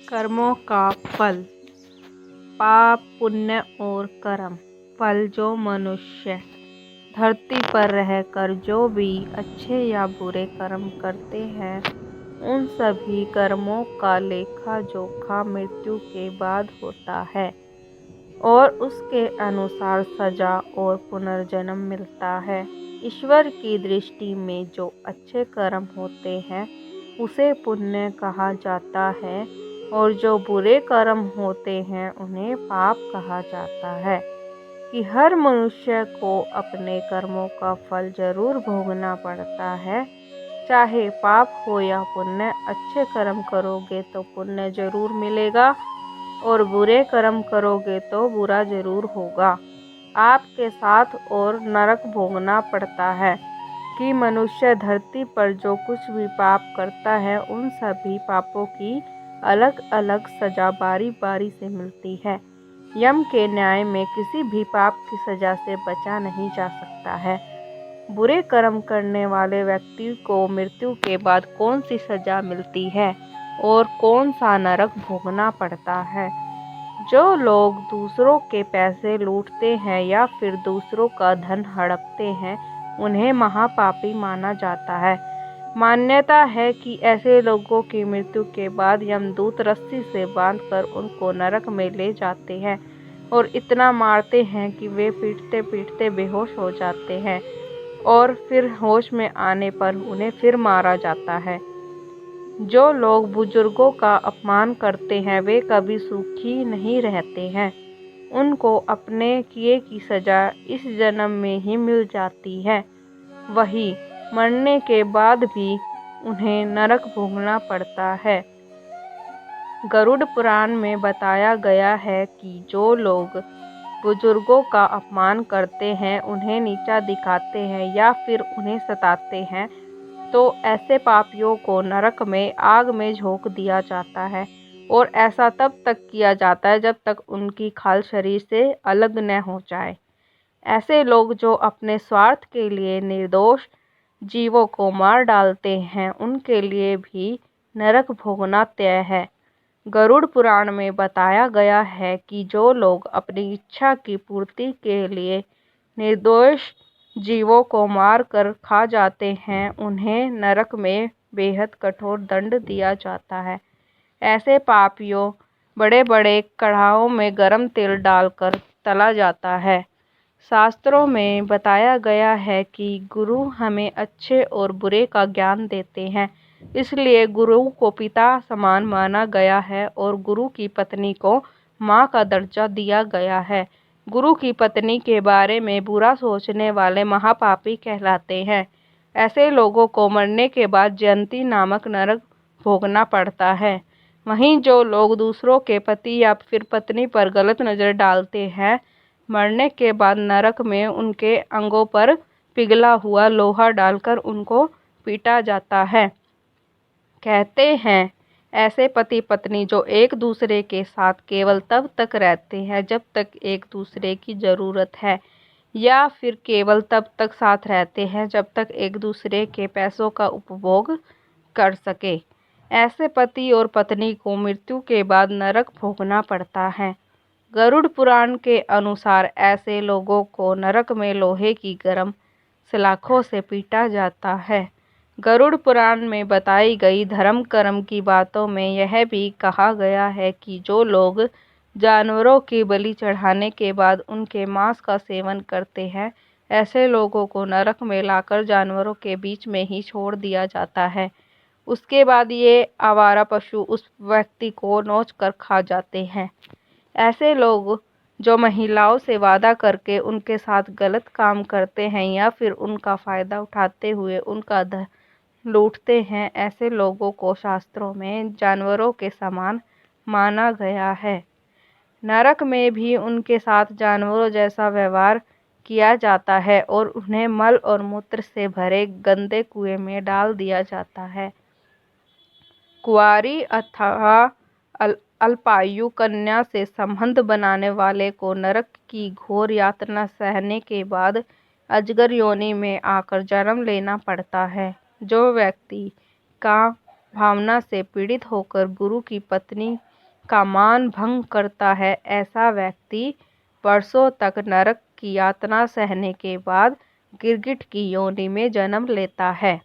कर्मों का फल। पाप, पुण्य और कर्म। फल। जो मनुष्य धरती पर रहकर जो भी अच्छे या बुरे कर्म करते हैं, उन सभी कर्मों का लेखा जोखा मृत्यु के बाद होता है और उसके अनुसार सजा और पुनर्जन्म मिलता है। ईश्वर की दृष्टि में जो अच्छे कर्म होते हैं उसे पुण्य कहा जाता है और जो बुरे कर्म होते हैं उन्हें पाप कहा जाता है। कि हर मनुष्य को अपने कर्मों का फल जरूर भोगना पड़ता है, चाहे पाप हो या पुण्य। अच्छे कर्म करोगे तो पुण्य जरूर मिलेगा और बुरे कर्म करोगे तो बुरा जरूर होगा आपके साथ और नरक भोगना पड़ता है। कि मनुष्य धरती पर जो कुछ भी पाप करता है उन सभी पापों की अलग अलग सजा बारी बारी से मिलती है। यम के न्याय में किसी भी पाप की सजा से बचा नहीं जा सकता है। बुरे कर्म करने वाले व्यक्ति को मृत्यु के बाद कौन सी सजा मिलती है और कौन सा नरक भोगना पड़ता है। जो लोग दूसरों के पैसे लूटते हैं या फिर दूसरों का धन हड़पते हैं, उन्हें महापापी माना जाता है। मान्यता है कि ऐसे लोगों की मृत्यु के बाद यमदूत रस्सी से बांधकर उनको नरक में ले जाते हैं और इतना मारते हैं कि वे पीटते पीटते बेहोश हो जाते हैं और फिर होश में आने पर उन्हें फिर मारा जाता है। जो लोग बुजुर्गों का अपमान करते हैं वे कभी सुखी नहीं रहते हैं। उनको अपने किए की सजा इस जन्म में ही मिल जाती है, वही मरने के बाद भी उन्हें नरक भोगना पड़ता है। गरुड़ पुराण में बताया गया है कि जो लोग बुजुर्गों का अपमान करते हैं, उन्हें नीचा दिखाते हैं या फिर उन्हें सताते हैं, तो ऐसे पापियों को नरक में आग में झोंक दिया जाता है और ऐसा तब तक किया जाता है जब तक उनकी खाल शरीर से अलग न हो जाए। ऐसे लोग जो अपने स्वार्थ के लिए निर्दोष जीवों को मार डालते हैं, उनके लिए भी नरक भोगना तय है। गरुड़ पुराण में बताया गया है कि जो लोग अपनी इच्छा की पूर्ति के लिए निर्दोष जीवों को मार कर खा जाते हैं, उन्हें नरक में बेहद कठोर दंड दिया जाता है। ऐसे पापियों बड़े बड़े कढ़ाओं में गर्म तेल डालकर तला जाता है। शास्त्रों में बताया गया है कि गुरु हमें अच्छे और बुरे का ज्ञान देते हैं, इसलिए गुरु को पिता समान माना गया है और गुरु की पत्नी को माँ का दर्जा दिया गया है। गुरु की पत्नी के बारे में बुरा सोचने वाले महापापी कहलाते हैं। ऐसे लोगों को मरने के बाद जयंती नामक नरक भोगना पड़ता है। वहीं जो लोग दूसरों के पति या फिर पत्नी पर गलत नज़र डालते हैं, मरने के बाद नरक में उनके अंगों पर पिघला हुआ लोहा डालकर उनको पीटा जाता है। कहते हैं ऐसे पति पत्नी जो एक दूसरे के साथ केवल तब तक रहते हैं जब तक एक दूसरे की ज़रूरत है, या फिर केवल तब तक साथ रहते हैं जब तक एक दूसरे के पैसों का उपभोग कर सके। ऐसे पति और पत्नी को मृत्यु के बाद नरक भोगना पड़ता है। गरुड़ पुराण के अनुसार ऐसे लोगों को नरक में लोहे की गर्म सलाखों से पीटा जाता है। गरुड़ पुराण में बताई गई धर्म कर्म की बातों में यह भी कहा गया है कि जो लोग जानवरों की बलि चढ़ाने के बाद उनके मांस का सेवन करते हैं, ऐसे लोगों को नरक में लाकर जानवरों के बीच में ही छोड़ दिया जाता है। उसके बाद ये आवारा पशु उस व्यक्ति को नोच कर खा जाते हैं। ऐसे लोग जो महिलाओं से वादा करके उनके साथ गलत काम करते हैं या फिर उनका फ़ायदा उठाते हुए उनका धन लूटते हैं, ऐसे लोगों को शास्त्रों में जानवरों के समान माना गया है। नरक में भी उनके साथ जानवरों जैसा व्यवहार किया जाता है और उन्हें मल और मूत्र से भरे गंदे कुएं में डाल दिया जाता है। कुंवारी अथवा अल्पायु कन्या से संबंध बनाने वाले को नरक की घोर यातना सहने के बाद अजगर योनि में आकर जन्म लेना पड़ता है। जो व्यक्ति काम भावना से पीड़ित होकर गुरु की पत्नी का मान भंग करता है, ऐसा व्यक्ति वर्षों तक नरक की यातना सहने के बाद गिरगिट की योनि में जन्म लेता है।